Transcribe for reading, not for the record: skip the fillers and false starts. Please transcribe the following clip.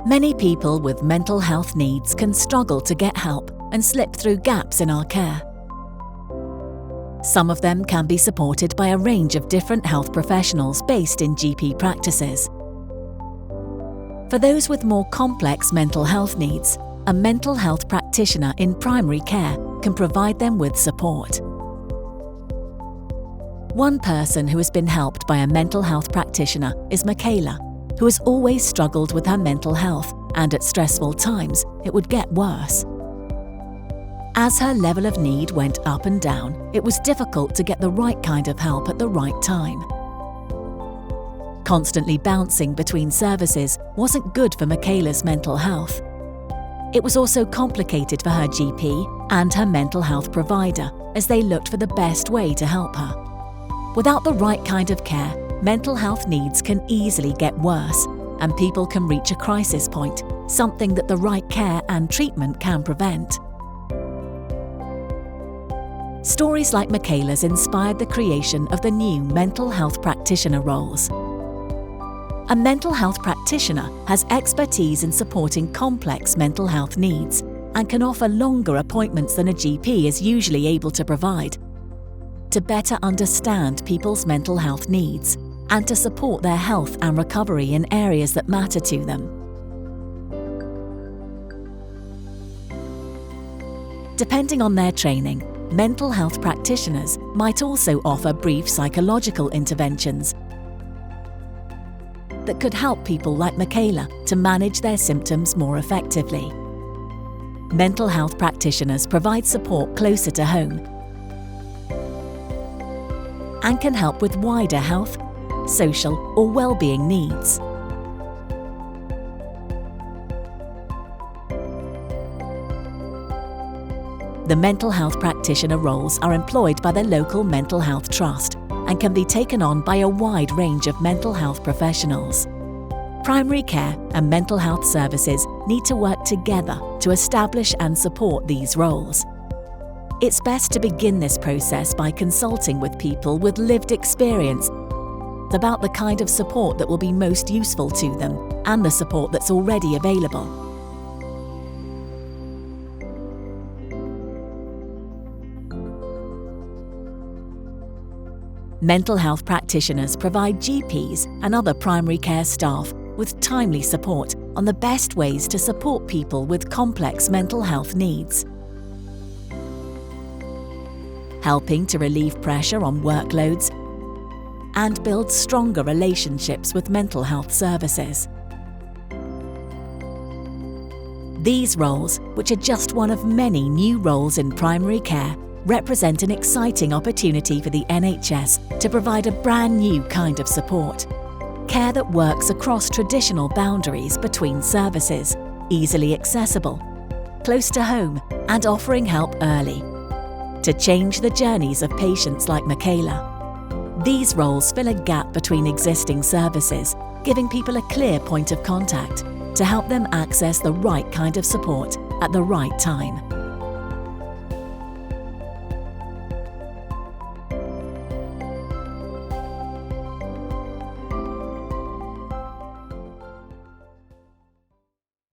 Many people with mental health needs can struggle to get help and slip through gaps in our care. Some of them can be supported by a range of different health professionals based in GP practices. For those with more complex mental health needs, a mental health practitioner in primary care can provide them with support. One person who has been helped by a mental health practitioner is Michaela, who has always struggled with her mental health, and at stressful times, it would get worse. As her level of need went up and down, it was difficult to get the right kind of help at the right time. Constantly bouncing between services wasn't good for Michaela's mental health. It was also complicated for her GP and her mental health provider as they looked for the best way to help her. Without the right kind of care, mental health needs can easily get worse, and people can reach a crisis point, something that the right care and treatment can prevent. Stories like Michaela's inspired the creation of the new mental health practitioner roles. A mental health practitioner has expertise in supporting complex mental health needs and can offer longer appointments than a GP is usually able to provide, to better understand people's mental health needs and to support their health and recovery in areas that matter to them. Depending on their training, mental health practitioners might also offer brief psychological interventions that could help people like Michaela to manage their symptoms more effectively. Mental health practitioners provide support closer to home and can help with wider health, social, or well-being needs. The mental health practitioner roles are employed by the local mental health trust and can be taken on by a wide range of mental health professionals. Primary care and mental health services need to work together to establish and support these roles. It's best to begin this process by consulting with people with lived experience about the kind of support that will be most useful to them and the support that's already available. Mental health practitioners provide GPs and other primary care staff with timely support on the best ways to support people with complex mental health needs, helping to relieve pressure on workloads and build stronger relationships with mental health services. These roles, which are just one of many new roles in primary care, represent an exciting opportunity for the NHS to provide a brand new kind of support. Care that works across traditional boundaries between services, easily accessible, close to home, and offering help early, to change the journeys of patients like Michaela. These roles fill a gap between existing services, giving people a clear point of contact to help them access the right kind of support at the right time.